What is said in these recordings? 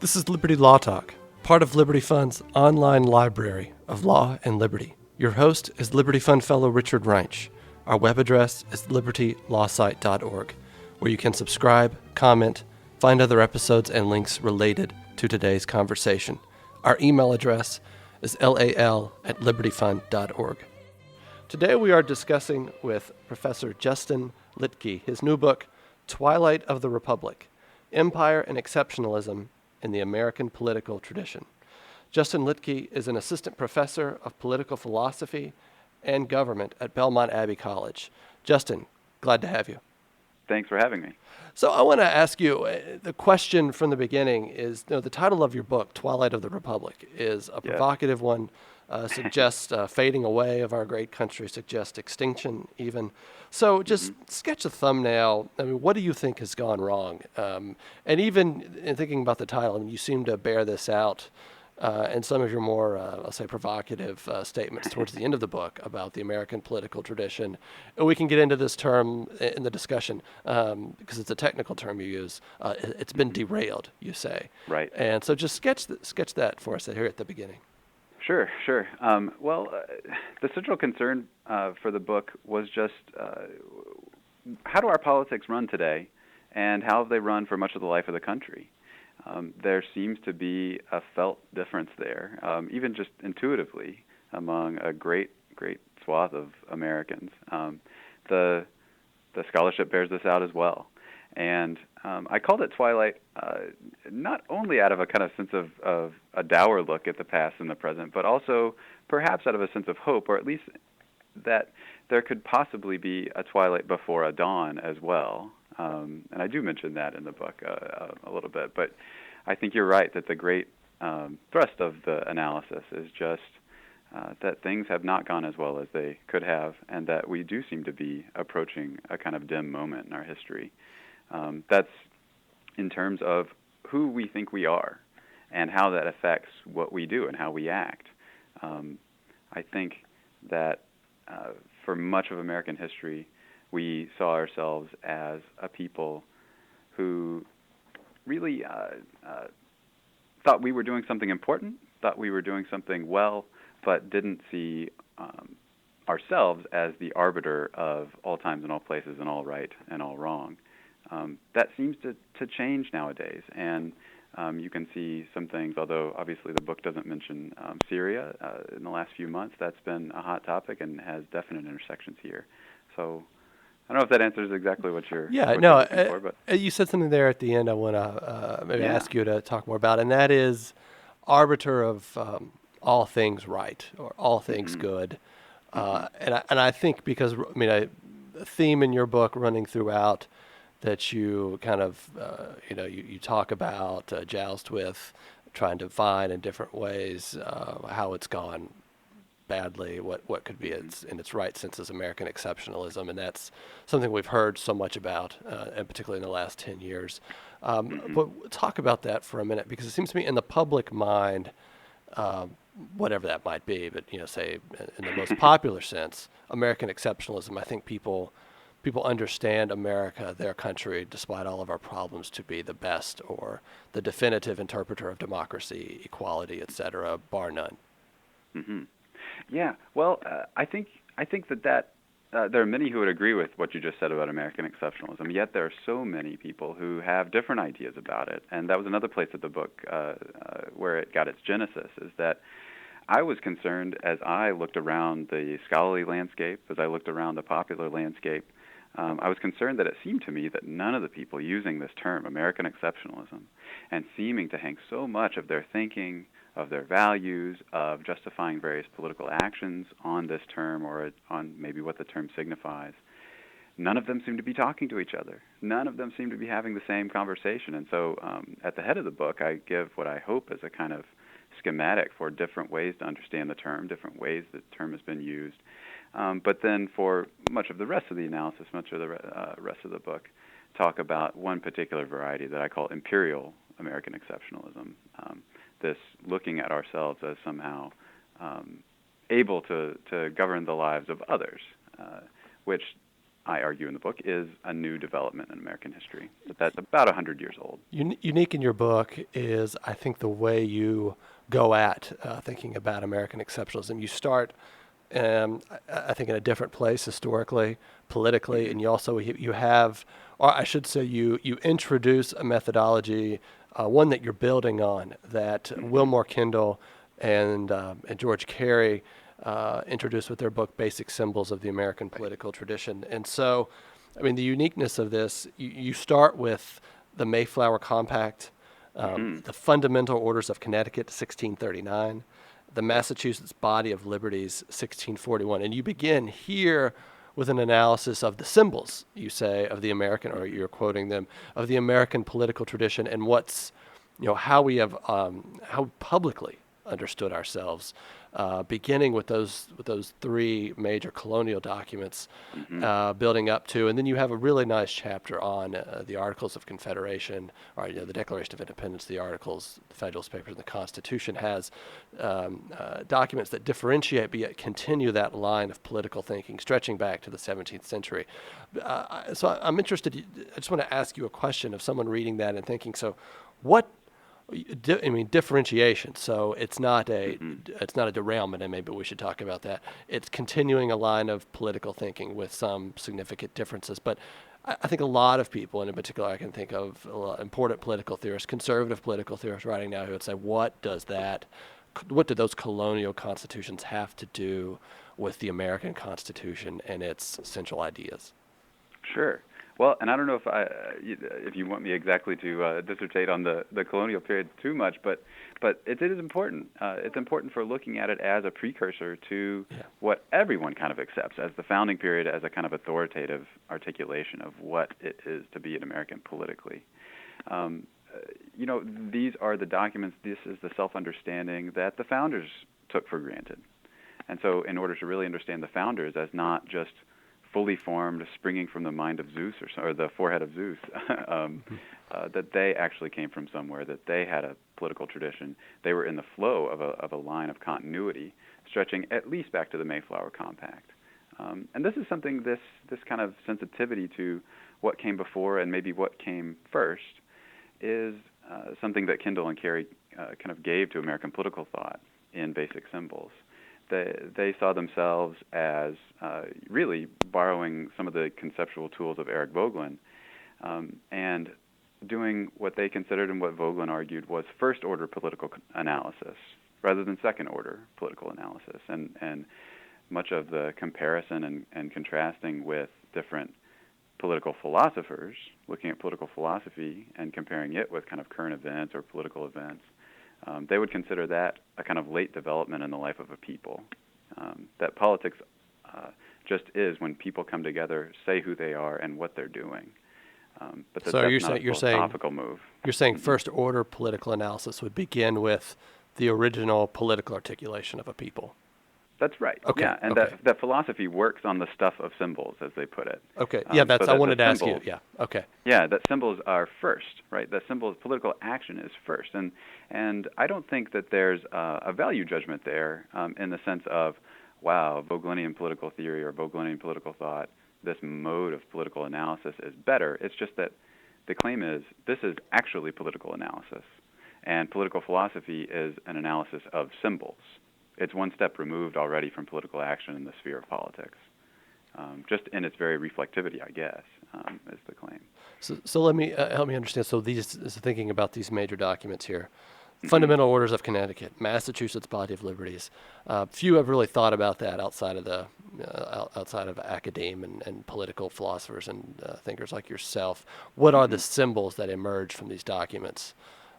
This is Liberty Law Talk, part of Liberty Fund's online library of law and liberty. Your host is Liberty Fund Fellow Richard Reinsch. Our web address is libertylawsite.org, where you can subscribe, comment, find other episodes and links related to today's conversation. Our email address is lal@libertyfund.org. Today we are discussing with Professor Justin-Litke his new book, Twilight of the Republic, Empire and Exceptionalism in the American Political Tradition. Justin-Litke is an assistant professor of political philosophy and government at Belmont Abbey College. Justin, glad to have you. Thanks for having me. So I want to ask you, the question from the beginning is, the title of your book, Twilight of the Republic, is a provocative one, suggests fading away of our great country, suggests extinction even. So just sketch a thumbnail. I mean, what do you think has gone wrong? And even in thinking about the title, I mean, you seem to bear this out in some of your more, I'll say, provocative statements towards the end of the book about the American political tradition. And we can get into this term in the discussion because it's a technical term you use. It's been derailed, you say. Right. And so just sketch that for us here at the beginning. Sure. The central concern for the book was just how do our politics run today, and how have they run for much of the life of the country? There seems to be a felt difference there, even just intuitively, among a great swath of Americans. The scholarship bears this out as well. And I called it Twilight not only out of a kind of sense of a dour look at the past and the present, but also perhaps out of a sense of hope, or at least that there could possibly be a twilight before a dawn as well. And I do mention that in the book a little bit. But I think you're right that the great thrust of the analysis is just that things have not gone as well as they could have, and that we do seem to be approaching a kind of dim moment in our history. That's in terms of who we think we are and how that affects what we do and how we act. I think that for much of American history, we saw ourselves as a people who really thought we were doing something important, thought we were doing something well, but didn't see ourselves as the arbiter of all times and all places and all right and all wrong. That seems to change nowadays, and you can see some things, although obviously the book doesn't mention Syria in the last few months. That's been a hot topic and has definite intersections here. So I don't know if that answers exactly what you're looking for. But you said something there at the end I want to maybe ask you to talk more about, and that is arbiter of all things right or all things good. And I think because, a theme in your book running throughout that you kind of, you talk about, joust with, trying to find in different ways how it's gone badly, what could be in its right sense as American exceptionalism, and that's something we've heard so much about, and particularly in the last 10 years. But talk about that for a minute, because it seems to me in the public mind, whatever that might be, but say in the most popular sense, American exceptionalism, I think people understand America, their country, despite all of our problems, to be the best or the definitive interpreter of democracy, equality, etc., bar none. Yeah, well, I think that there are many who would agree with what you just said about American exceptionalism, yet there are so many people who have different ideas about it. And that was another place of the book where it got its genesis, is that I was concerned as I looked around the scholarly landscape, as I looked around the popular landscape, I was concerned that it seemed to me that none of the people using this term, American exceptionalism, and seeming to hang so much of their thinking, of their values, of justifying various political actions on this term or on maybe what the term signifies, none of them seem to be talking to each other. None of them seem to be having the same conversation. And so at the head of the book, I give what I hope is a kind of schematic for different ways to understand the term, different ways the term has been used. But then for much of the rest of the analysis, much of the rest of the book, talk about one particular variety that I call imperial American exceptionalism, this looking at ourselves as somehow able to govern the lives of others, which I argue in the book, is a new development in American history. That's about 100 years old. Unique in your book is, I think, the way you go at thinking about American exceptionalism. You start, I think, in a different place historically, politically, and you have, or I should say, you introduce a methodology, one that you're building on, that Wilmore Kendall and George Carey introduced with their book Basic Symbols of the American Political Tradition. And so, I mean, the uniqueness of this, you start with the Mayflower Compact, the Fundamental Orders of Connecticut, 1639, the Massachusetts Body of Liberties, 1641. And you begin here with an analysis of the symbols, you say, of the American, or you're quoting them, of the American political tradition, and how we have, how publicly understood ourselves, beginning with those three major colonial documents, building up to, and then you have a really nice chapter on the Articles of Confederation, or the Declaration of Independence, the Articles, the Federalist Papers, and the Constitution has documents that differentiate but yet continue that line of political thinking stretching back to the 17th century. So I'm interested. I just want to ask you a question of someone reading that and thinking, so what? Differentiation. So it's not a derailment, and maybe we should talk about that. It's continuing a line of political thinking with some significant differences. But I think a lot of people, and in particular, I can think of a lot important political theorists, conservative political theorists, writing now who would say, what do those colonial constitutions have to do with the American Constitution and its central ideas? Sure. Well, and I don't know if you want me exactly to dissertate on the colonial period too much, but it is important. It's important for looking at it as a precursor to what everyone kind of accepts as the founding period, as a kind of authoritative articulation of what it is to be an American politically. These are the documents. This is the self-understanding that the founders took for granted. And so, in order to really understand the founders as not just fully formed, springing from the mind of Zeus or the forehead of Zeus, that they actually came from somewhere, that they had a political tradition. They were in the flow of a line of continuity, stretching at least back to the Mayflower Compact. And this is something, this kind of sensitivity to what came before and maybe what came first, is something that Kendall and Carey kind of gave to American political thought in Basic Symbols. They saw themselves as really borrowing some of the conceptual tools of Eric Voegelin and doing what they considered and what Voegelin argued was first-order political analysis rather than second-order political analysis. And much of the comparison and contrasting with different political philosophers, looking at political philosophy and comparing it with kind of current events or political events, they would consider that a kind of late development in the life of a people. That politics just is when people come together, say who they are and what they're doing. But that's not a philosophical move. You're saying first order political analysis would begin with the original political articulation of a people. That's right. Okay. Yeah, and that philosophy works on the stuff of symbols, as they put it. Okay. Yeah, I wanted to ask you. Yeah. Okay. Yeah, that symbols are first, right? That symbols, political action is first, and I don't think that there's a value judgment there in the sense of, wow, Voegelinian political theory or Voegelinian political thought, this mode of political analysis is better. It's just that the claim is this is actually political analysis, and political philosophy is an analysis of symbols. It's one step removed already from political action in the sphere of politics, just in its very reflectivity, I guess, is the claim. So let me help me understand. So thinking about these major documents here, Fundamental Orders of Connecticut, Massachusetts Body of Liberties. Few have really thought about that outside of academe and political philosophers and thinkers like yourself. What are the symbols that emerge from these documents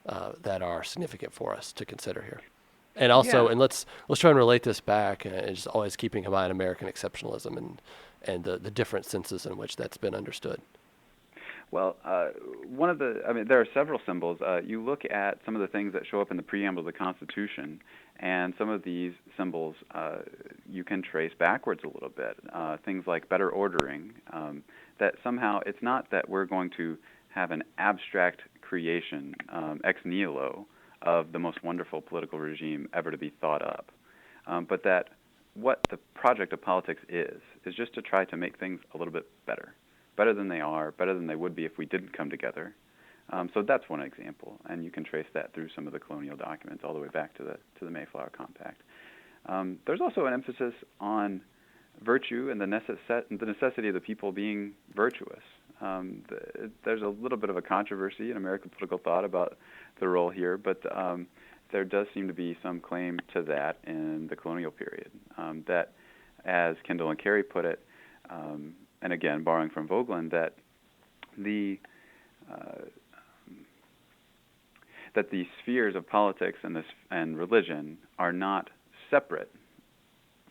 that are significant for us to consider here? And also, and let's try and relate this back, and just always keeping in mind American exceptionalism and the different senses in which that's been understood. Well, there are several symbols. You look at some of the things that show up in the preamble of the Constitution, and some of these symbols you can trace backwards a little bit. Things like better ordering, that somehow it's not that we're going to have an abstract creation, ex nihilo, of the most wonderful political regime ever to be thought up, but that what the project of politics is just to try to make things a little bit better than they are, better than they would be if we didn't come together. So that's one example, and you can trace that through some of the colonial documents all the way back to the Mayflower Compact. There's also an emphasis on virtue and the necessity of the people being virtuous. There's a little bit of a controversy in American political thought about the role here, but there does seem to be some claim to that in the colonial period. That, as Kendall and Carey put it, and again borrowing from Vogelin, that the spheres of politics and religion are not separate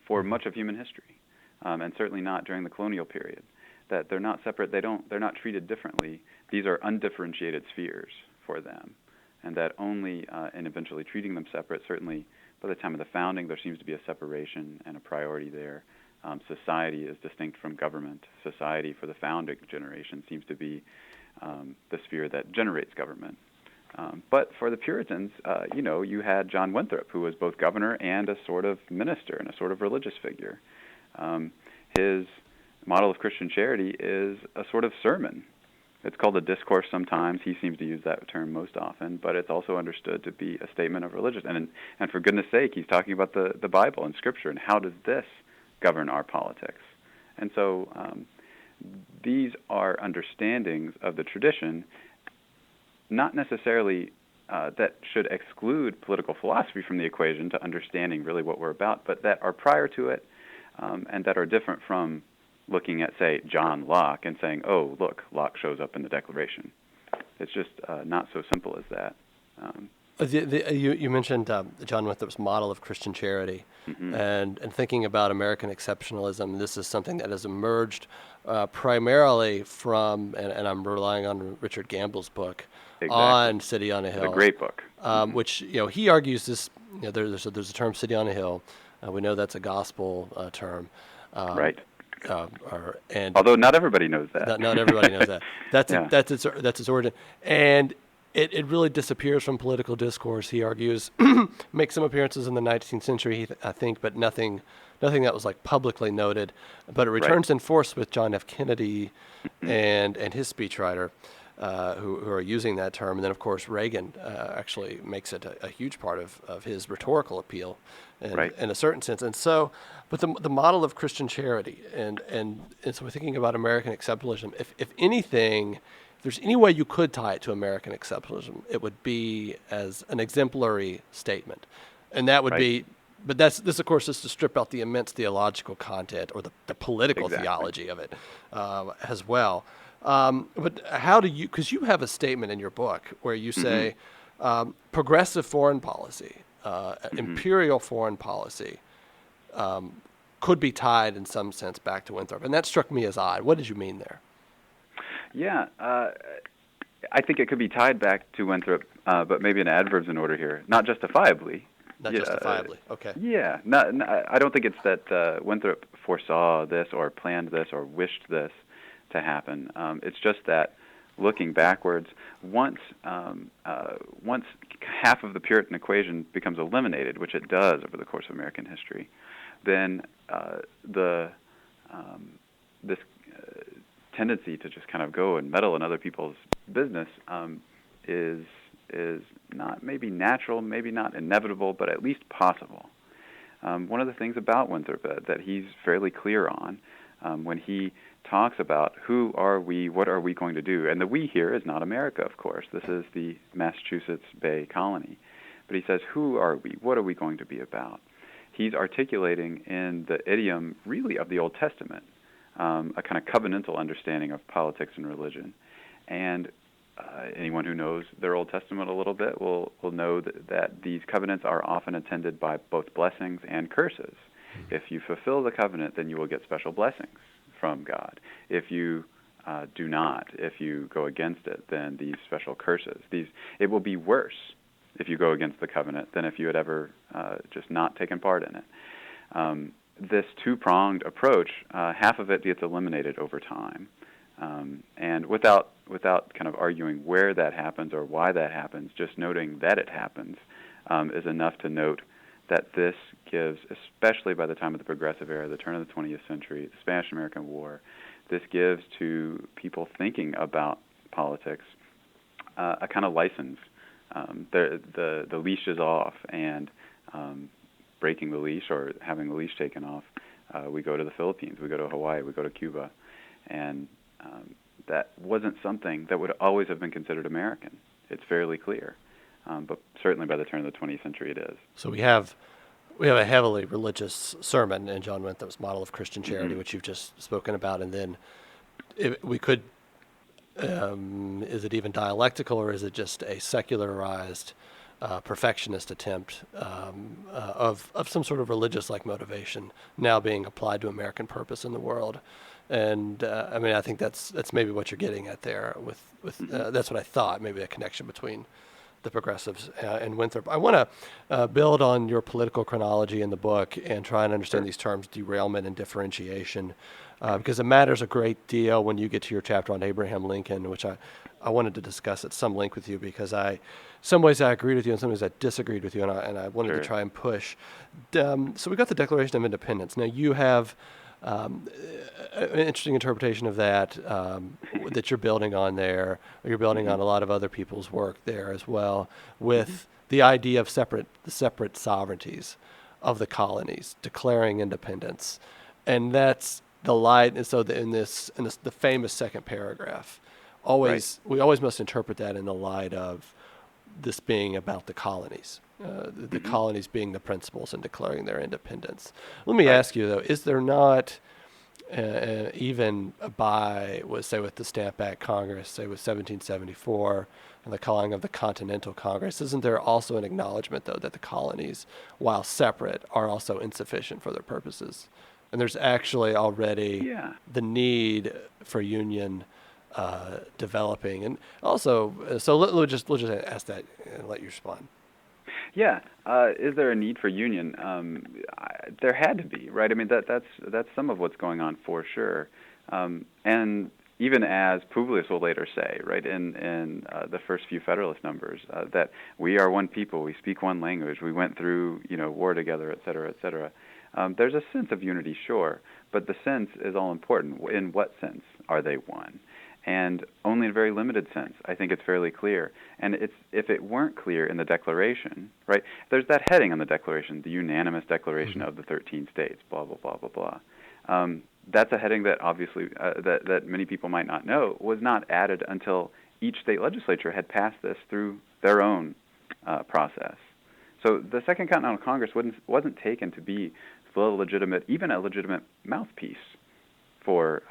for much of human history, and certainly not during the colonial period. That they're not separate. They're not treated differently. These are undifferentiated spheres for them, and that only in eventually treating them separate. Certainly, by the time of the founding, there seems to be a separation and a priority there. Society is distinct from government. Society for the founding generation seems to be the sphere that generates government. But for the Puritans, you had John Winthrop, who was both governor and a sort of minister and a sort of religious figure. His model of Christian charity is a sort of sermon. It's called a discourse sometimes. He seems to use that term most often, but it's also understood to be a statement of religion. And for goodness sake, he's talking about the Bible and Scripture, and how does this govern our politics? And so these are understandings of the tradition, not necessarily that should exclude political philosophy from the equation to understanding really what we're about, but that are prior to it, and that are different from looking at, say, John Locke and saying, oh, look, Locke shows up in the Declaration. It's just not so simple as that. You mentioned John Winthrop's model of Christian charity, and thinking about American exceptionalism. This is something that has emerged primarily from, and I'm relying on Richard Gamble's book, on City on a Hill. It's a great book. Which he argues this. There's a term, City on a Hill. We know that's a gospel term. Right. And although not everybody knows that. Not everybody knows that. That's its origin, and it really disappears from political discourse. He argues, makes some appearances in the 19th century, I think, but nothing that was like publicly noted. But it returns in force with John F. Kennedy and his speechwriter, who are using that term, and then of course Reagan actually makes it a huge part of his rhetorical appeal, in a certain sense. And so, but the model of Christian charity, and so we're thinking about American exceptionalism. If anything, if there's any way you could tie it to American exceptionalism, it would be as an exemplary statement, and that would be. But this, of course, is to strip out the immense theological content or the political theology of it as well. But how do you, because you have a statement in your book where you say progressive foreign policy, imperial foreign policy could be tied in some sense back to Winthrop. And that struck me as odd. What did you mean there? Yeah, I think it could be tied back to Winthrop, but maybe in adverbs in order here. Not justifiably. Not justifiably, okay. Yeah, I don't think it's that Winthrop foresaw this or planned this or wished this to happen. It's just that looking backwards, once half of the Puritan equation becomes eliminated, which it does over the course of American history, then this tendency to just kind of go and meddle in other people's business is not maybe natural, maybe not inevitable, but at least possible. One of the things about Winthrop that he's fairly clear on when he talks about who are we, what are we going to do, and the we here is not America, of course. This is the Massachusetts Bay Colony. But he says, who are we, what are we going to be about? He's articulating in the idiom really of the Old Testament, a kind of covenantal understanding of politics and religion. And anyone who knows their Old Testament a little bit will know that these covenants are often attended by both blessings and curses. If you fulfill the covenant, then you will get special blessings from God. If you do not, if you go against it, then these special curses. It will be worse if you go against the covenant than if you had ever just not taken part in it. This two-pronged approach, half of it gets eliminated over time. And without kind of arguing where that happens or why that happens, just noting that it happens is enough to note that this gives, especially by the time of the Progressive Era, the turn of the 20th century, the Spanish-American War, this gives to people thinking about politics a kind of license. The leash is off, and breaking the leash or having the leash taken off, we go to the Philippines, we go to Hawaii, we go to Cuba, and that wasn't something that would always have been considered American. It's fairly clear, but certainly by the turn of the 20th century it is. So we have a heavily religious sermon in John Winthrop's Model of Christian Charity, which you've just spoken about, and then we could, is it even dialectical, or is it just a secularized perfectionist attempt of some sort of religious-like motivation now being applied to American purpose in the world? And I mean, I think that's maybe what you're getting at there. That's what I thought. Maybe a connection between the progressives and Winthrop. I want to build on your political chronology in the book and try and understand these terms, derailment and differentiation, because it matters a great deal when you get to your chapter on Abraham Lincoln, which I wanted to discuss at some length with you, because some ways I agreed with you and some ways I disagreed with you, and I wanted to try and push. So we got the Declaration of Independence. Now you have an interesting interpretation of that that you're building on there. You're building on a lot of other people's work there as well, with the idea of the separate sovereignties of the colonies, declaring independence, and that's the light. And so the famous second paragraph, we always must interpret that in the light of this being about the colonies. The colonies being the principals and declaring their independence. Let me ask you, though, is there not, even with the Stamp Act Congress, say with 1774, and the calling of the Continental Congress, isn't there also an acknowledgement, though, that the colonies, while separate, are also insufficient for their purposes? And there's actually already the need for union developing. And also, so we'll just ask that and let you respond. Yeah, is there a need for union? There had to be, right? I mean, that's some of what's going on for sure. And even as Publius will later say, right, in the first few Federalist numbers, that we are one people, we speak one language, we went through war together, et cetera, et cetera. There's a sense of unity, sure, but the sense is all important. In what sense are they one? And only in a very limited sense. I think it's fairly clear. And if it weren't clear in the Declaration, right, there's that heading on the Declaration, the unanimous declaration of the 13 states, blah, blah, blah, blah, blah. That's a heading that obviously, that many people might not know, was not added until each state legislature had passed this through their own process. So the Second Continental Congress wasn't taken to be even a legitimate mouthpiece for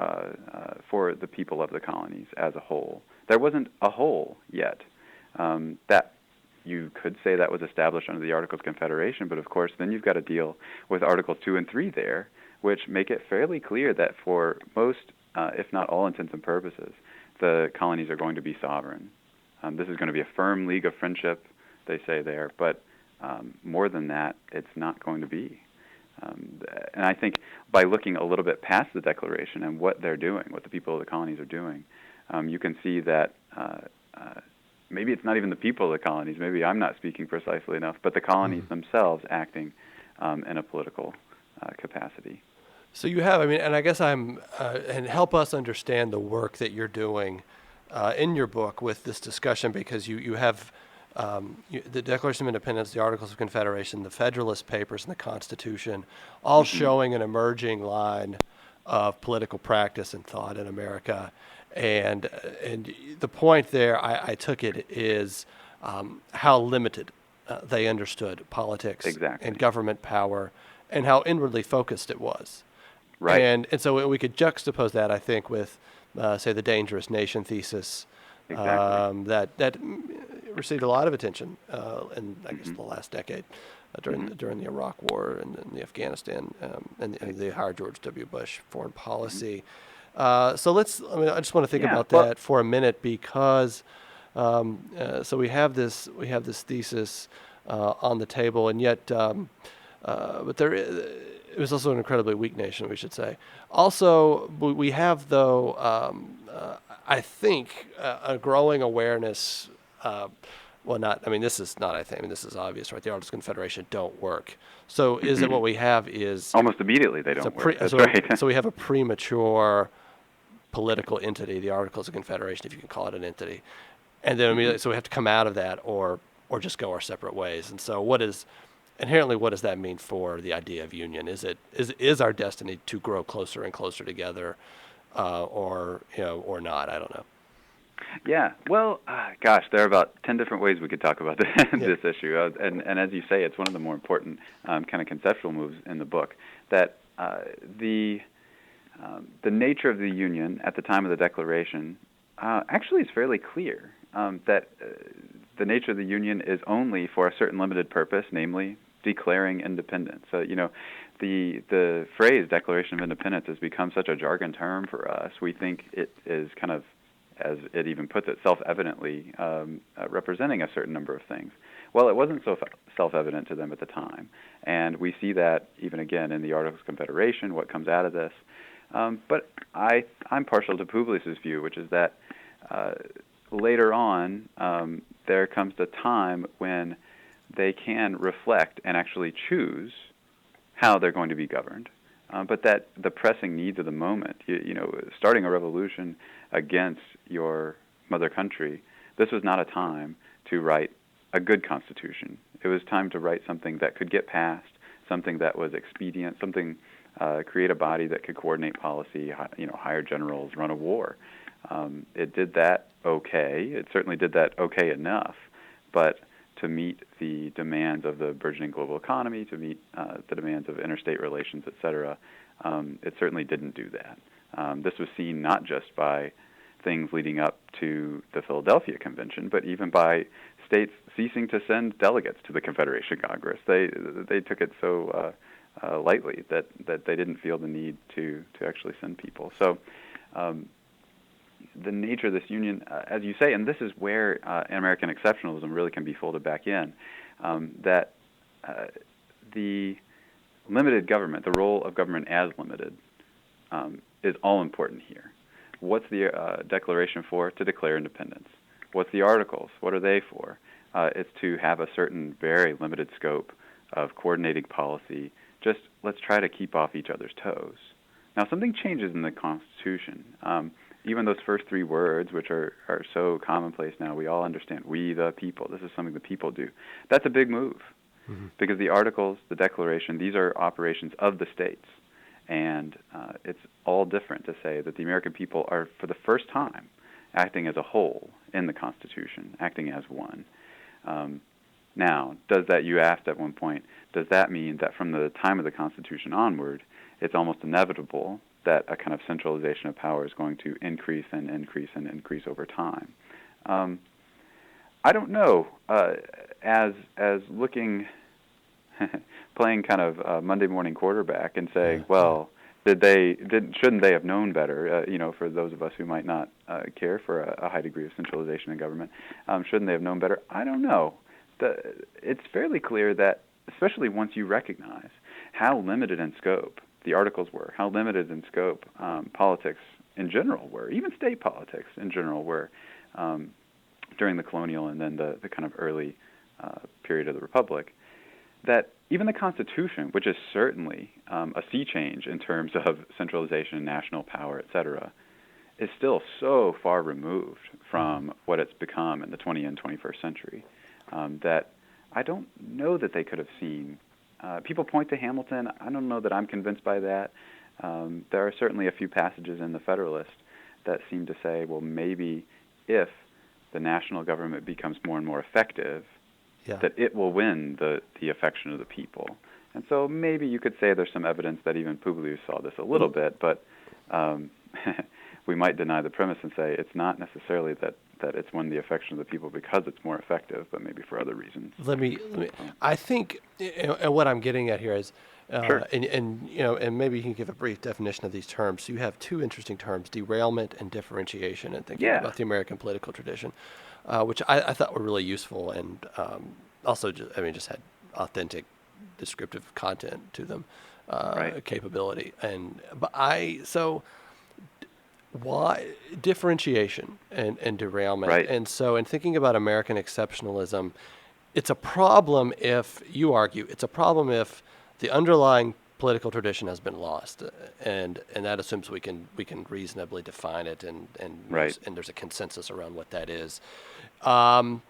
the people of the colonies as a whole. There wasn't a whole yet. That you could say that was established under the Articles of Confederation, but of course then you've got to deal with Articles 2 and 3 there, which make it fairly clear that for most, if not all intents and purposes, the colonies are going to be sovereign. This is going to be a firm league of friendship, they say there, but more than that, it's not going to be. And I think by looking a little bit past the Declaration and what they're doing, what the people of the colonies are doing, you can see that maybe it's not even the people of the colonies, maybe I'm not speaking precisely enough, but the colonies themselves acting in a political capacity. So you have, and I guess and help us understand the work that you're doing in your book with this discussion, because you have the Declaration of Independence, the Articles of Confederation, the Federalist Papers, and the Constitution, all showing an emerging line of political practice and thought in America. And the point there, I took it, is how limited they understood politics and government power, and how inwardly focused it was. Right. And so we could juxtapose that, I think, with, say, the Dangerous Nation thesis. That received a lot of attention in, I guess, the last decade during the Iraq War and the Afghanistan and the higher George W. Bush foreign policy. So I just want to think about that for a minute, because so we have this thesis on the table, and yet, but it was also an incredibly weak nation, we should say. Also, we have, though, I think, a growing awareness well, not, I mean, this is not, I think, I mean, this is obvious, right? The Articles of Confederation don't work. So is it what we have is, Almost immediately they don't work. That's right. so we have a premature political entity, the Articles of Confederation, if you can call it an entity. And then immediately, so we have to come out of that or just go our separate ways. And so inherently, what does that mean for the idea of union? Is our destiny to grow closer and closer together, or not? I don't know. Yeah. Well, gosh, there are about 10 different ways we could talk about this issue. And as you say, it's one of the more important kind of conceptual moves in the book, that the nature of the Union at the time of the Declaration actually is fairly clear, that the nature of the Union is only for a certain limited purpose, namely declaring independence. So, the phrase Declaration of Independence has become such a jargon term for us. We think it is kind of, as it even puts it, self-evidently representing a certain number of things. Well, it wasn't so self-evident to them at the time, and we see that even again in the Articles of Confederation, what comes out of this. But I'm partial to Publius's view, which is that later on there comes the time when they can reflect and actually choose how they're going to be governed. But that the pressing needs of the moment, starting a revolution against your mother country, this was not a time to write a good constitution. It was time to write something that could get passed, something that was expedient, create a body that could coordinate policy, hire generals, run a war. It did that okay. It certainly did that okay enough, but to meet the demands of the burgeoning global economy, to meet the demands of interstate relations, et cetera, it certainly didn't do that. This was seen not just by things leading up to the Philadelphia Convention, but even by states ceasing to send delegates to the Confederation Congress. They took it so lightly that they didn't feel the need to actually send people. So the nature of this union, as you say, and this is where American exceptionalism really can be folded back in, that the limited government, the role of government as limited, is all important here. What's the Declaration for? To declare independence. What's the Articles? What are they for? It's to have a certain very limited scope of coordinating policy. Just let's try to keep off each other's toes. Now, something changes in the Constitution. Even those first three words, which are so commonplace now, we all understand, we the people. This is something the people do. That's a big move, because the Articles, the Declaration, these are operations of the states. And it's all different to say that the American people are, for the first time, acting as a whole in the Constitution, acting as one. Now, you asked at one point, does that mean that from the time of the Constitution onward, it's almost inevitable that a kind of centralization of power is going to increase and increase and increase over time? I don't know. As looking, playing kind of Monday morning quarterback and saying, well, shouldn't they have known better? For those of us who might not care for a high degree of centralization in government, shouldn't they have known better? I don't know. It's fairly clear that, especially once you recognize how limited in scope the Articles were, how limited in scope politics in general were, even state politics in general were, during the colonial and then the kind of early period of the Republic, that even the Constitution, which is certainly a sea change in terms of centralization, national power, et cetera, is still so far removed from what it's become in the 20th and 21st century that I don't know that they could have seen. People point to Hamilton. I don't know that I'm convinced by that. There are certainly a few passages in the Federalist that seem to say, well, maybe if the national government becomes more and more effective, that it will win the affection of the people. And so maybe you could say there's some evidence that even Publius saw this a little bit, but we might deny the premise and say it's not necessarily that it's won the affection of the people because it's more effective, but maybe for other reasons. I think, and what I'm getting at here is, Sure. and maybe you can give a brief definition of these terms. So you have two interesting terms, derailment and differentiation, and thinking about the American political tradition, which I thought were really useful, and also just had authentic descriptive content to them, Right. capability. why differentiation and derailment. Right. And so in thinking about American exceptionalism, it's a problem if you argue it's a problem if the underlying political tradition has been lost, and that assumes we can reasonably define it, Right. and there's a consensus around what that is. Um,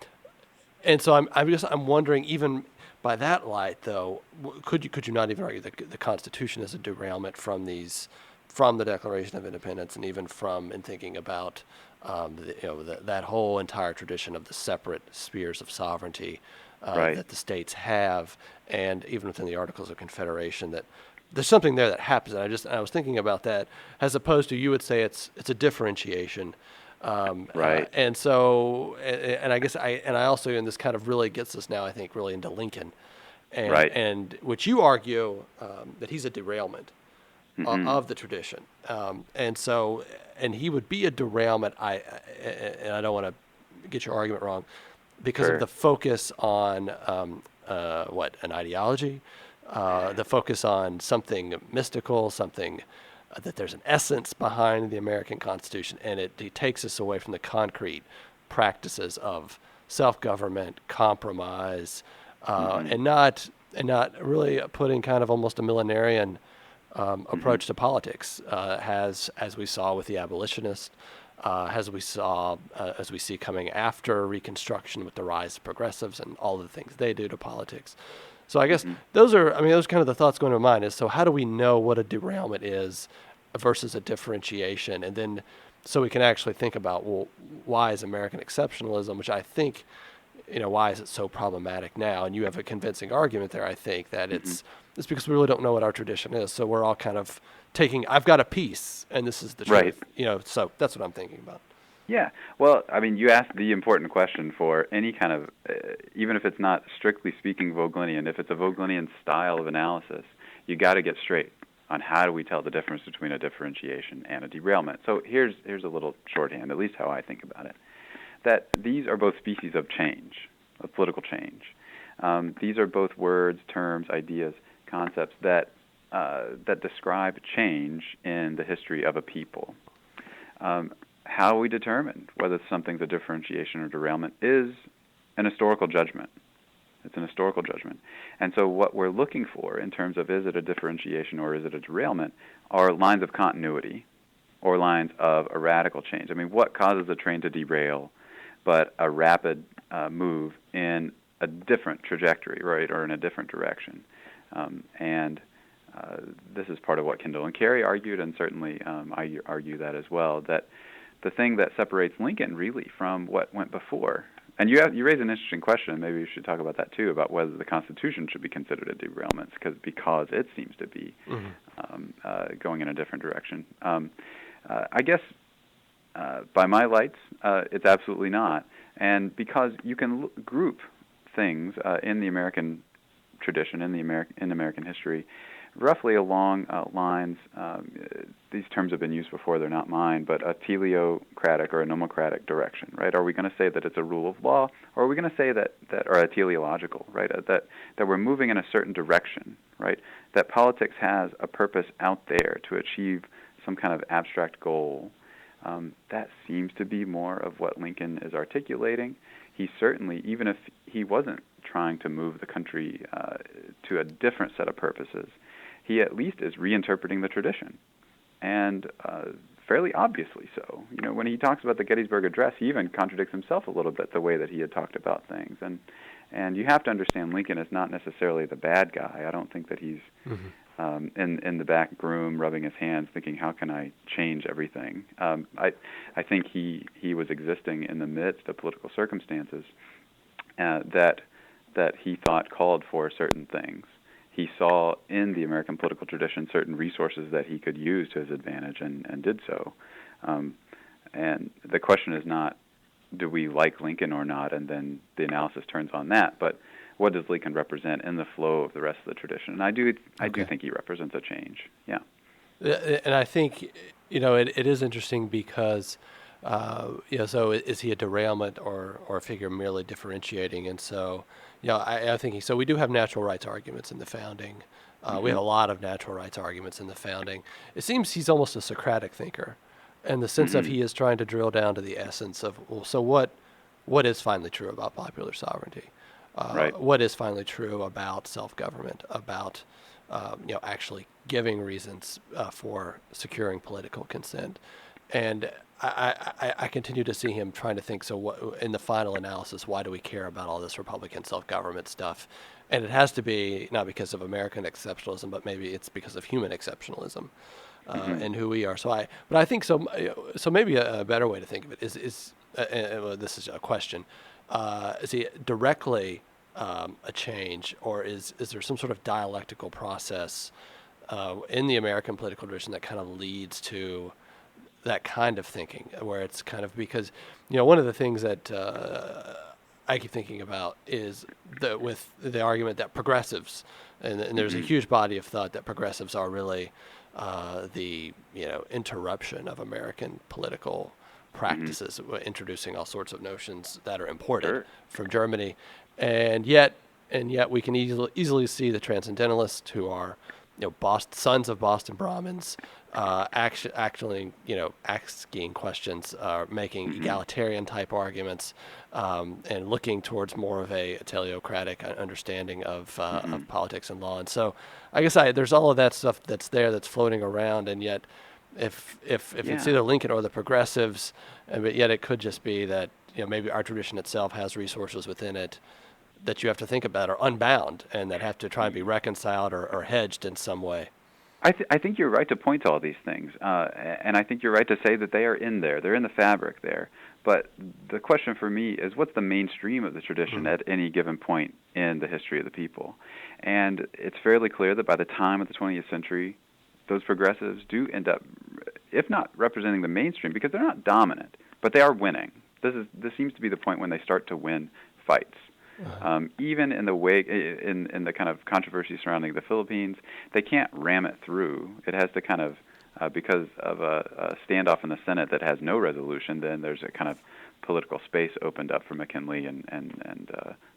and so I'm wondering, even by that light though, could you not even argue that the Constitution is a derailment from the Declaration of Independence, and even from in thinking about that whole entire tradition of the separate spheres of sovereignty Right. that the states have, and even within the Articles of Confederation, that there's something there that happens. And I was thinking about that, as opposed to, you would say it's a differentiation. Right. And so, and I guess I also, and this kind of really gets us now, I think, really into Lincoln, Right. and which you argue that he's a derailment of the tradition, and so, and he would be a derailment. And I don't want to get your argument wrong, because of Sure. the focus on an ideology, the focus on something mystical, something that there's an essence behind the American Constitution, and it takes us away from the concrete practices of self-government, compromise, and not really putting kind of almost a millenarian approach to politics, as we saw with the abolitionists, as we see coming after Reconstruction with the rise of progressives and all the things they do to politics. So I guess those are kind of the thoughts going to mind, is, so how do we know what a derailment is versus a differentiation? And then so we can actually think about, well, why is American exceptionalism, which I think, why is it so problematic now? And you have a convincing argument there, I think, that it's because we really don't know what our tradition is. So we're all kind of I've got a piece, and this is the Right. truth. So that's what I'm thinking about. Yeah. Well, I mean, you asked the important question for any kind of, even if it's not strictly speaking Vogelinian, if it's a Vogelinian style of analysis, you got to get straight on how do we tell the difference between a differentiation and a derailment. So here's a little shorthand, at least how I think about it, that these are both species of change, of political change. These are both words, terms, ideas, concepts that describe change in the history of a people. How we determine whether something's a differentiation or derailment is an historical judgment. It's an historical judgment. And so what we're looking for in terms of, is it a differentiation or is it a derailment, are lines of continuity or lines of a radical change. I mean, what causes a train to derail but a rapid move in a different trajectory, right, or in a different direction? This is part of what Kendall and Carey argued, and certainly I argue that as well, that the thing that separates Lincoln really from what went before, and you raise an interesting question, maybe you should talk about that too, about whether the Constitution should be considered a derailment, because it seems to be going in a different direction. I guess by my lights, it's absolutely not, and because you can group things in the American tradition, in American history, roughly along lines, these terms have been used before, they're not mine, but a teleocratic or a nomocratic direction, right? Are we going to say that it's a rule of law, or are we going to say that or a teleological, right? That we're moving in a certain direction, right? That politics has a purpose out there to achieve some kind of abstract goal. That seems to be more of what Lincoln is articulating. He certainly, even if he wasn't trying to move the country to a different set of purposes, he at least is reinterpreting the tradition, and fairly obviously so. When he talks about the Gettysburg Address, he even contradicts himself a little bit, the way that he had talked about things. And you have to understand, Lincoln is not necessarily the bad guy. I don't think that he's in the back room rubbing his hands thinking, how can I change everything? I think he was existing in the midst of political circumstances that he thought called for certain things. He saw in the American political tradition certain resources that he could use to his advantage, and did so. And the question is not, do we like Lincoln or not, and then the analysis turns on that, but what does Lincoln represent in the flow of the rest of the tradition? And I do think he represents a change. Yeah. And I think, it is interesting because, so is he a derailment or a figure merely differentiating? And so, I think so we do have natural rights arguments in the founding. We have a lot of natural rights arguments in the founding. It seems he's almost a Socratic thinker. and the sense of he is trying to drill down to the essence of, well, so what is finally true about popular sovereignty? Right. What is finally true about self-government, about actually giving reasons for securing political consent? And I continue to see him trying to think, so what, in the final analysis, why do we care about all this Republican self-government stuff? And it has to be not because of American exceptionalism, but maybe it's because of human exceptionalism. And who we are. But I think so. So maybe a better way to think of it is well, this is a question: is he directly a change, or is there some sort of dialectical process in the American political tradition that kind of leads to that kind of thinking, where it's kind of because one of the things that I keep thinking about is with the argument that progressives, and there's a huge body of thought that progressives are really the interruption of American political practices, introducing all sorts of notions that are imported from Germany, and yet we can easily see the transcendentalists who are sons of Boston Brahmins, actually asking questions, making egalitarian type arguments, and looking towards more of a teleocratic understanding of politics and law. And so I guess there's all of that stuff that's there that's floating around, and yet if it's either Lincoln or the progressives, but yet it could just be that maybe our tradition itself has resources within it that you have to think about are unbound and that have to try and be reconciled or hedged in some way. I think you're right to point to all these things, and I think you're right to say that they are in there. They're in the fabric there. But the question for me is, what's the mainstream of the tradition at any given point in the history of the people? And it's fairly clear that by the time of the 20th century, those progressives do end up, if not representing the mainstream, because they're not dominant, but they are winning. This seems to be the point when they start to win fights. Even in the way in the kind of controversy surrounding the Philippines, they can't ram it through. It has to kind of because of a standoff in the Senate that has no resolution. Then there's a kind of political space opened up for McKinley and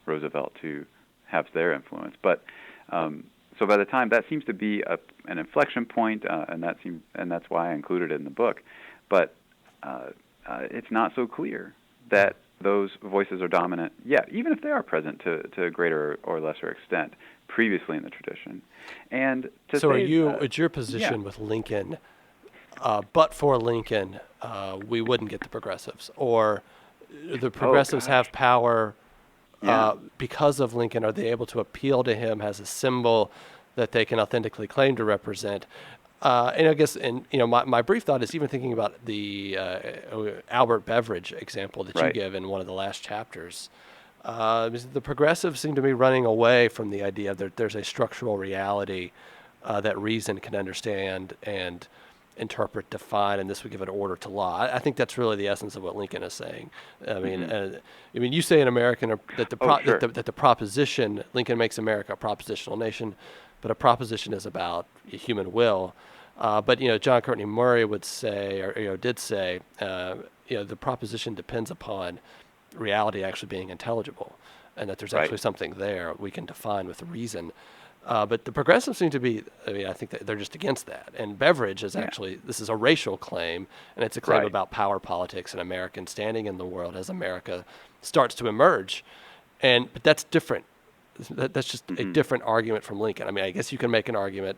Roosevelt to have their influence. But so by the time that seems to be an inflection point, and that's why I included it in the book. But it's not so clear that those voices are dominant yet, even if they are present to a greater or lesser extent previously in the tradition. And so it's your position with Lincoln, but for Lincoln, we wouldn't get the progressives, or the progressives have power because of Lincoln? Are they able to appeal to him as a symbol that they can authentically claim to represent? And I guess, my brief thought is even thinking about the Albert Beveridge example that you give in one of the last chapters. The progressives seem to be running away from the idea that there's a structural reality that reason can understand and interpret, define, and this would give an order to law. I think that's really the essence of what Lincoln is saying. I mean, you say in American that the proposition, Lincoln makes America a propositional nation, but a proposition is about human will. But John Courtney Murray would say, or did say, the proposition depends upon reality actually being intelligible, and that there's actually something there we can define with reason. But the progressives seem to be, I think that they're just against that. And Beveridge is actually, this is a racial claim, and it's a claim about power politics and American standing in the world as America starts to emerge. But that's different. That's just a different argument from Lincoln. I mean, I guess you can make an argument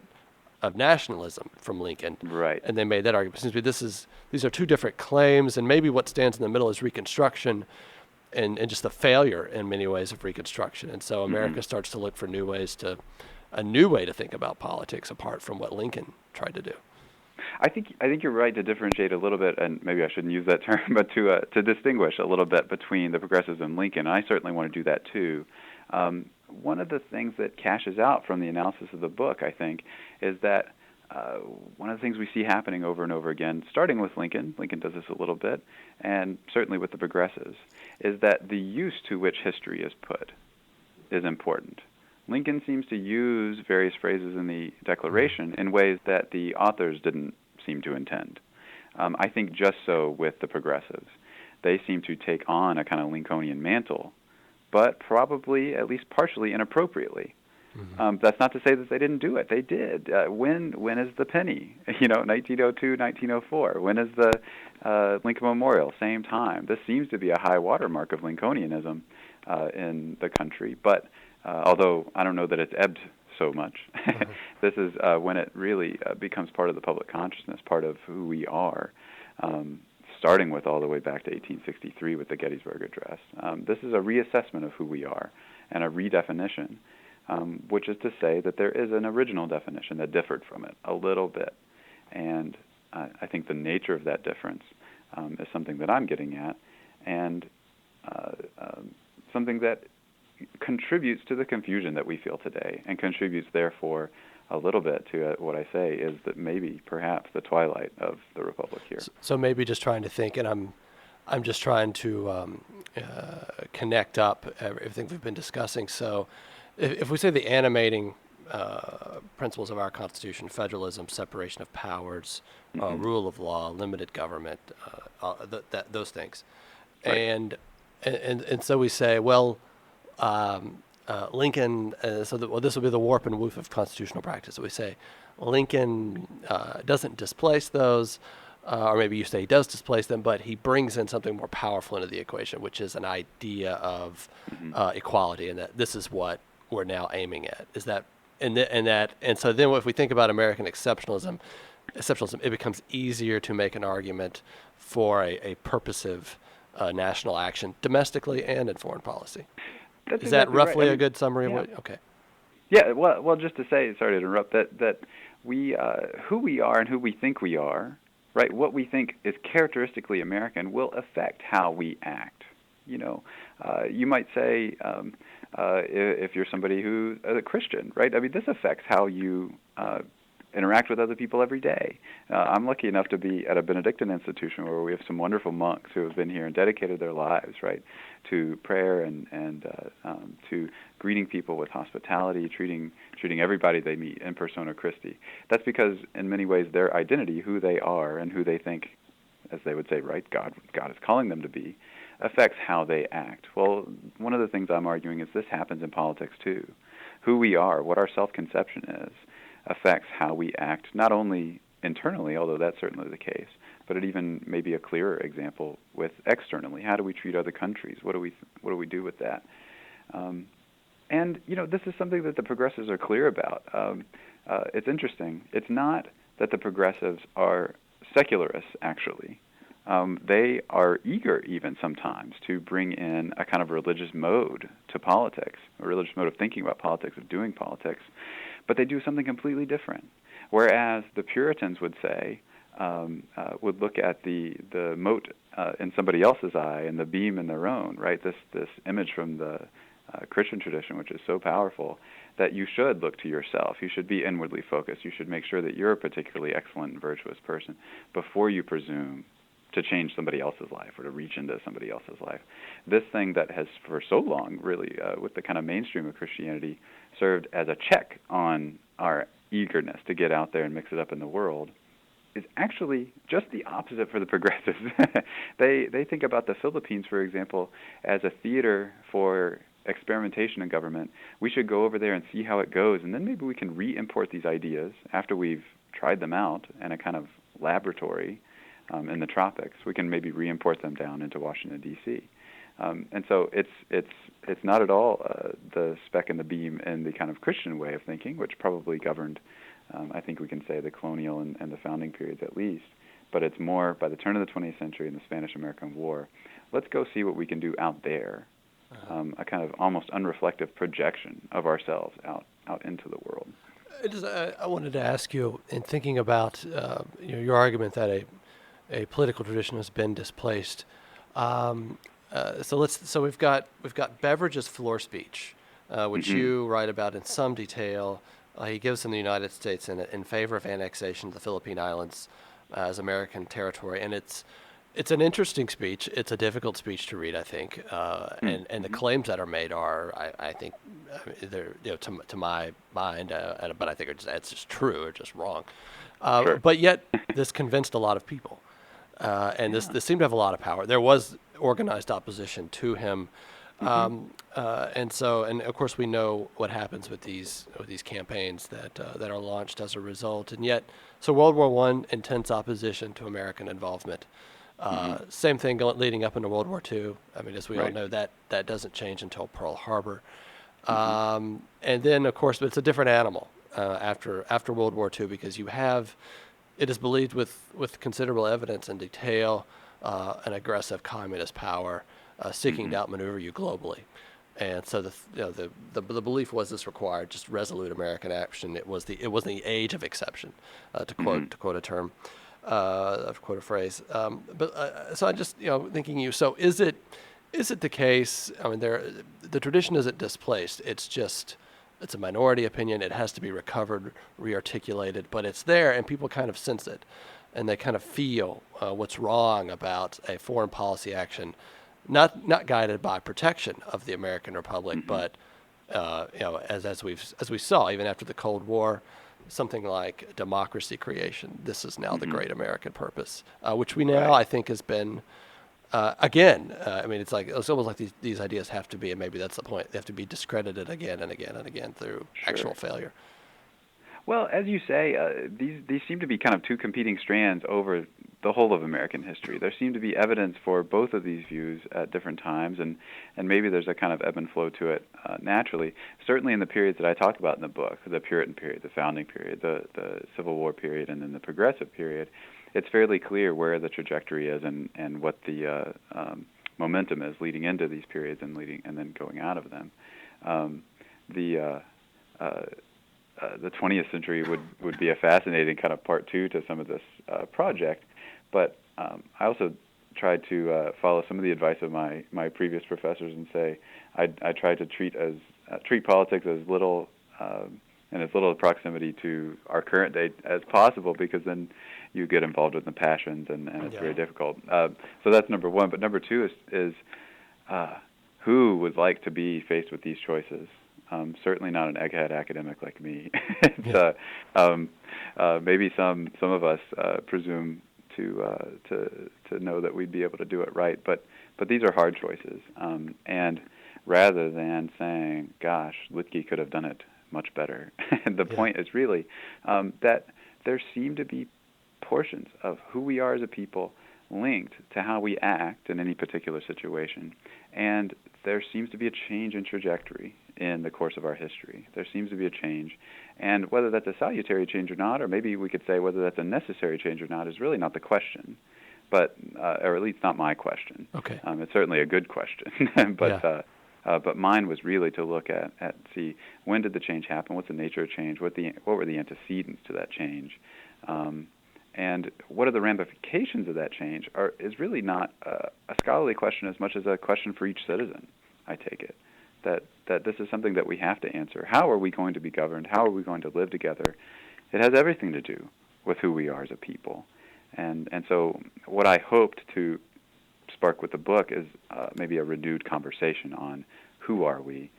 of nationalism from Lincoln, and they made that argument. Seems to be these are two different claims, and maybe what stands in the middle is Reconstruction, and just the failure in many ways of Reconstruction. And so America starts to look for a new way to think about politics apart from what Lincoln tried to do. I think you're right to differentiate a little bit, and maybe I shouldn't use that term, but to distinguish a little bit between the progressives and Lincoln. I certainly want to do that too. One of the things that cashes out from the analysis of the book, I think, is that one of the things we see happening over and over again, starting with Lincoln does this a little bit, and certainly with the progressives, is that the use to which history is put is important. Lincoln seems to use various phrases in the Declaration in ways that the authors didn't seem to intend. I think just so with the progressives. They seem to take on a kind of Lincolnian mantle, but probably at least partially inappropriately. That's not to say that they didn't do it. They did. When is the penny? 1902, 1904. When is the Lincoln Memorial? Same time. This seems to be a high watermark of Lincolnianism in the country. But although I don't know that it's ebbed so much, this is when it really becomes part of the public consciousness, part of who we are. Starting with all the way back to 1863 with the Gettysburg Address. This is a reassessment of who we are and a redefinition, which is to say that there is an original definition that differed from it a little bit. And I think the nature of that difference is something that I'm getting at, and something that contributes to the confusion that we feel today, and contributes, therefore, a little bit to what I say is that maybe, perhaps, the twilight of the Republic here. So maybe just trying to think, and I'm just trying to connect up everything we've been discussing. So if we say the animating principles of our Constitution, federalism, separation of powers, rule of law, limited government, those things, right. and so we say, well, Lincoln, this will be the warp and woof of constitutional practice. So we say Lincoln doesn't displace those, or maybe you say he does displace them, but he brings in something more powerful into the equation, which is an idea of equality, and that this is what we're now aiming at. Is that and so then if we think about American exceptionalism, it becomes easier to make an argument for a purposive national action domestically and in foreign policy. That's Is that roughly right. a good summary of what? Okay. Yeah. Well, just to say, sorry to interrupt, that we who we are and who we think we are, right? What we think is characteristically American will affect how we act. You might say if you're somebody who's a Christian, right? I mean, this affects how you interact with other people every day. I'm lucky enough to be at a Benedictine institution where we have some wonderful monks who have been here and dedicated their lives, right, to prayer and to greeting people with hospitality, treating everybody they meet in persona Christi. That's because, in many ways, their identity, who they are and who they think, as they would say, right, God is calling them to be, affects how they act. Well, one of the things I'm arguing is this happens in politics too. Who we are, what our self-conception is, affects how we act, not only internally, although that's certainly the case, but it even may be a clearer example with externally. How do we treat other countries? What do we do with that? And this is something that the progressives are clear about. It's interesting. It's not that the progressives are secularists, actually. They are eager, even sometimes, to bring in a kind of religious mode to politics, a religious mode of thinking about politics, of doing politics. But they do something completely different. Whereas the Puritans would say, would look at the mote in somebody else's eye and the beam in their own, right? This image from the Christian tradition, which is so powerful, that you should look to yourself. You should be inwardly focused. You should make sure that you're a particularly excellent and virtuous person before you presume to change somebody else's life or to reach into somebody else's life. This thing that has for so long, really, with the kind of mainstream of Christianity, served as a check on our eagerness to get out there and mix it up in the world, is actually just the opposite for the progressives. They think about the Philippines, for example, as a theater for experimentation in government. We should go over there and see how it goes, and then maybe we can re-import these ideas after we've tried them out in a kind of laboratory in the tropics. We can maybe re-import them down into Washington, D.C. And so it's not at all the speck in the beam in the kind of Christian way of thinking, which probably governed, I think we can say, the colonial and the founding periods at least. But it's more by the turn of the 20th century and the Spanish-American War. Let's go see what we can do out there, a kind of almost unreflective projection of ourselves out into the world. I wanted to ask you, in thinking about your argument that a political tradition has been displaced. So we've got Beveridge's floor speech, which you write about in some detail. He gives in the United States in favor of annexation of the Philippine Islands as American territory, and it's an interesting speech. It's a difficult speech to read, I think, and the claims that are made are, I think, they're to my mind, but I think it's just true or just wrong. Sure. But yet, this convinced a lot of people, and this seemed to have a lot of power. There was organized opposition to him. And of course, we know what happens with these campaigns that are launched as a result. And yet, so World War I, intense opposition to American involvement. Same thing leading up into World War II. I mean, as we all know, that doesn't change until Pearl Harbor. And then, of course, it's a different animal after World War II, because it is believed with considerable evidence and detail, an aggressive communist power seeking to outmaneuver you globally. And so the belief was this required just resolute American action. It was the age of exception, to quote a term, quote a phrase. So I just thinking so is it the case? I mean, the tradition isn't displaced. It's a minority opinion. It has to be recovered, rearticulated, but it's there, and people kind of sense it, and they kind of feel what's wrong about a foreign policy action, not guided by protection of the American Republic, but as we saw even after the Cold War, something like democracy creation. This is now the great American purpose, which we now I think has been. Again, I mean, it's almost like these ideas have to be, and maybe that's the point, they have to be discredited again and again and again through actual failure. Well, as you say, these seem to be kind of two competing strands over the whole of American history. There seem to be evidence for both of these views at different times, and maybe there's a kind of ebb and flow to it naturally. Certainly in the periods that I talk about in the book, the Puritan period, the founding period, the Civil War period, and then the Progressive period, it's fairly clear where the trajectory is and what the momentum is leading into these periods and then going out of them. The 20th century would be a fascinating kind of part two to some of this project, but I also tried to follow some of the advice of my previous professors and say I tried to treat politics as little and as little proximity to our current day as possible, because then you get involved in the passions and it's very difficult. So that's number one. But number two is who would like to be faced with these choices? Certainly not an egghead academic like me. Maybe some of us presume to know that we'd be able to do it right, but these are hard choices. And rather than saying, "Gosh, Litke could have done it much better," the point is really that there seem to be portions of who we are as a people linked to how we act in any particular situation, and there seems to be a change in trajectory in the course of our history. There seems to be a change, and whether that's a salutary change or not, or maybe we could say whether that's a necessary change or not, is really not the question, but or at least not my question. Okay. It's certainly a good question, but mine was really to look at see when did the change happen, what's the nature of change, what were the antecedents to that change, and what are the ramifications of that change is really not a scholarly question as much as a question for each citizen, I take it. That this is something that we have to answer. How are we going to be governed? How are we going to live together? It has everything to do with who we are as a people. And so what I hoped to spark with the book is maybe a renewed conversation on who are we,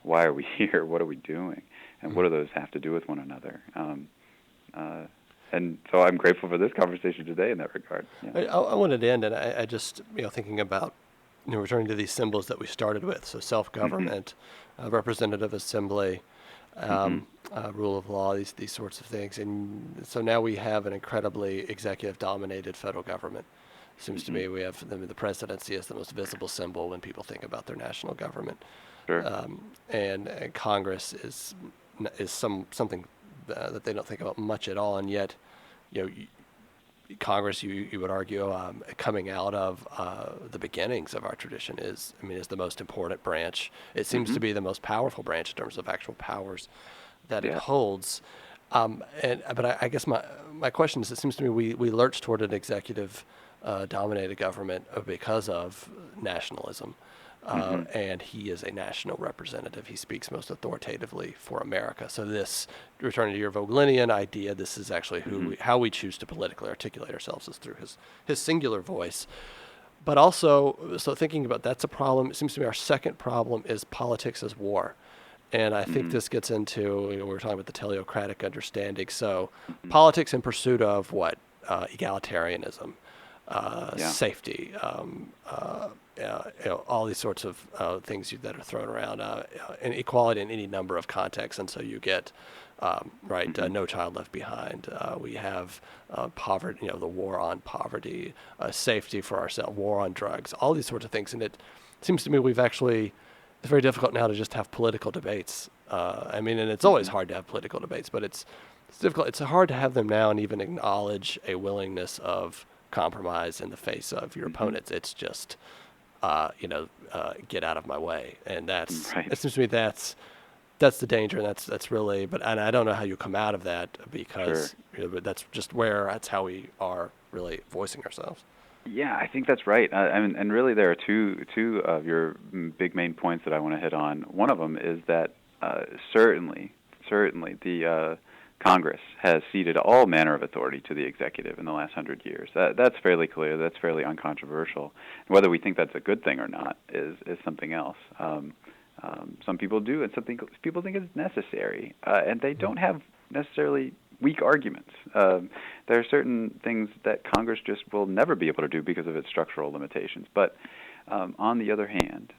why are we here, what are we doing, and what do those have to do with one another. And so I'm grateful for this conversation today in that regard. Yeah. I wanted to end, and I just thinking about returning to these symbols that we started with, so self-government, representative assembly, rule of law, these sorts of things. And so now we have an incredibly executive-dominated federal government. It seems to me we have the presidency as the most visible symbol when people think about their national government. Sure. And Congress is something that they don't think about much at all, and yet, Congress, you would argue, coming out of the beginnings of our tradition is the most important branch. It seems to be the most powerful branch in terms of actual powers that it holds. But I guess my question is, it seems to me we lurch toward an executive dominated government because of nationalism. And he is a national representative. He speaks most authoritatively for America. So this, returning to your Vogelinian idea, this is actually how we choose to politically articulate ourselves is through his singular voice. But also, so thinking about that's a problem. It seems to me our second problem is politics as war. And I think this gets into, we were talking about the teleocratic understanding. So politics in pursuit of what? Egalitarianism. Yeah. safety, all these sorts of things that are thrown around, and equality in any number of contexts. And so you get, No Child Left Behind. We have poverty, the war on poverty, safety for ourselves, war on drugs, all these sorts of things. And it seems to me it's very difficult now to just have political debates. And it's always hard to have political debates, but it's difficult. It's hard to have them now and even acknowledge a willingness of compromise in the face of your opponents. It's just, get out of my way. And it seems to me that's the danger, and that's really, and I don't know how you come out of that, because but that's how we are really voicing ourselves. Yeah, I think that's right. And really, there are two of your big main points that I want to hit on. One of them is that certainly the Congress has ceded all manner of authority to the executive in the last 100 years. That's fairly clear. That's fairly uncontroversial. Whether we think that's a good thing or not is something else. Some people do, and some people think it's necessary, and they don't have necessarily weak arguments. There are certain things that Congress just will never be able to do because of its structural limitations. But on the other hand,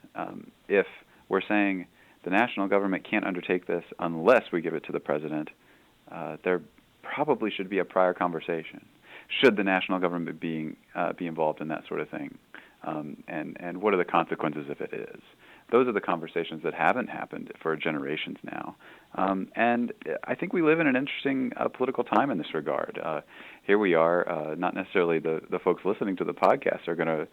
if we're saying the national government can't undertake this unless we give it to the president, there probably should be a prior conversation. Should the national government be involved in that sort of thing? And what are the consequences if it is? Those are the conversations that haven't happened for generations now. And I think we live in an interesting political time in this regard. Here we are, not necessarily the folks listening to the podcast are going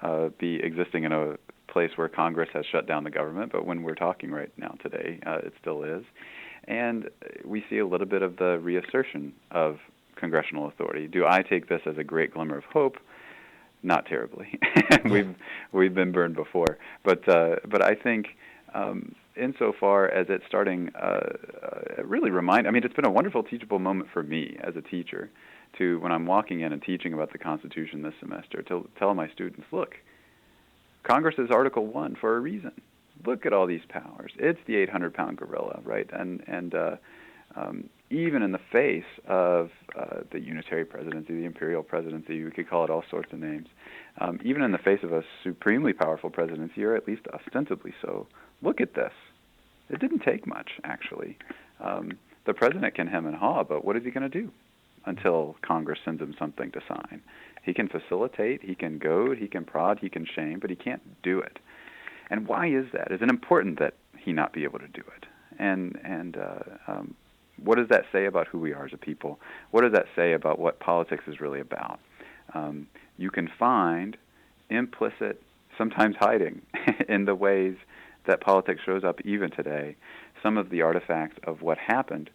to be existing in a place where Congress has shut down the government, but when we're talking right now today, it still is. And we see a little bit of the reassertion of congressional authority. Do I take this as a great glimmer of hope? Not terribly. We've been burned before, but I think insofar as it's starting, really remind. It's been a wonderful teachable moment for me as a teacher, to when I'm walking in and teaching about the Constitution this semester, to tell my students, look, Congress is Article 1 for a reason. Look at all these powers. It's the 800-pound gorilla, right? And even in the face of the unitary presidency, the imperial presidency, we could call it all sorts of names, even in the face of a supremely powerful presidency, or at least ostensibly so, look at this. It didn't take much, actually. The president can hem and haw, but what is he going to do until Congress sends him something to sign? He can facilitate, he can goad, he can prod, he can shame, but he can't do it. And why is that? Is it important that he not be able to do it? And what does that say about who we are as a people? What does that say about what politics is really about? You can find implicit, sometimes hiding, in the ways that politics shows up even today, some of the artifacts of what happened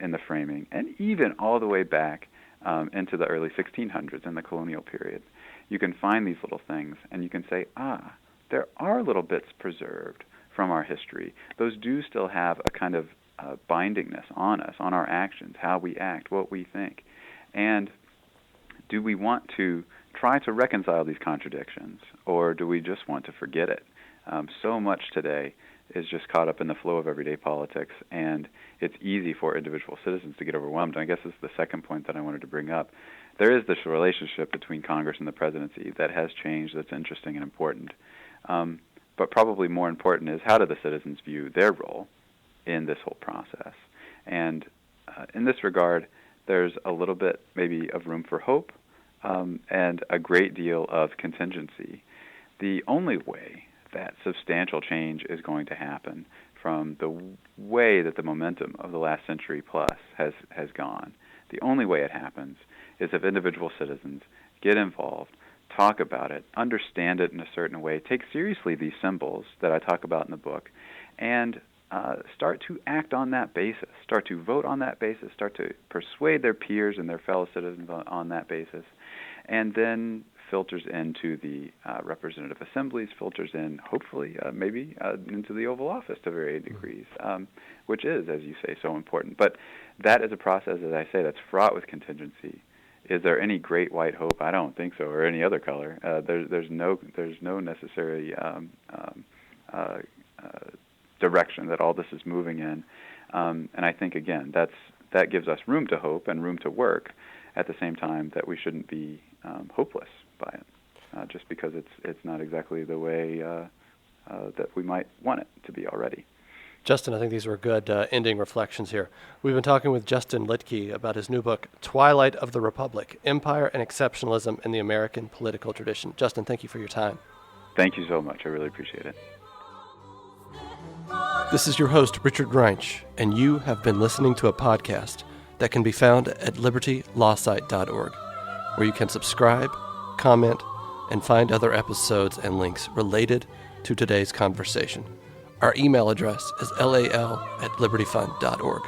in the framing, and even all the way back into the early 1600s in the colonial period. You can find these little things, and you can say, there are little bits preserved from our history. Those do still have a kind of bindingness on us, on our actions, how we act, what we think. And do we want to try to reconcile these contradictions, or do we just want to forget it? So much today is just caught up in the flow of everyday politics, and it's easy for individual citizens to get overwhelmed. And I guess this is the second point that I wanted to bring up. There is this relationship between Congress and the presidency that has changed, that's interesting and important. But probably more important is, how do the citizens view their role in this whole process? And in this regard, there's a little bit maybe of room for hope and a great deal of contingency. The only way that substantial change is going to happen from the way that the momentum of the last century plus has gone, the only way it happens is if individual citizens get involved, talk about it, understand it in a certain way, take seriously these symbols that I talk about in the book, and start to act on that basis, start to vote on that basis, start to persuade their peers and their fellow citizens on that basis, and then filters into the representative assemblies, filters in, hopefully, maybe into the Oval Office to varying degrees, which is, as you say, so important. But that is a process, as I say, that's fraught with contingency. Is there any great white hope? I don't think so, or any other color. There's no necessary direction that all this is moving in, and I think again that gives us room to hope and room to work, at the same time that we shouldn't be hopeless. by it, just because it's not exactly the way that we might want it to be already. Justin, I think these were good ending reflections here. We've been talking with Justin-Litke about his new book, Twilight of the Republic, Empire and Exceptionalism in the American Political Tradition. Justin, thank you for your time. Thank you so much. I really appreciate it. This is your host, Richard Reinsch, and you have been listening to a podcast that can be found at libertylawsite.org, where you can subscribe, comment, and find other episodes and links related to today's conversation. Our email address is lal@libertyfund.org.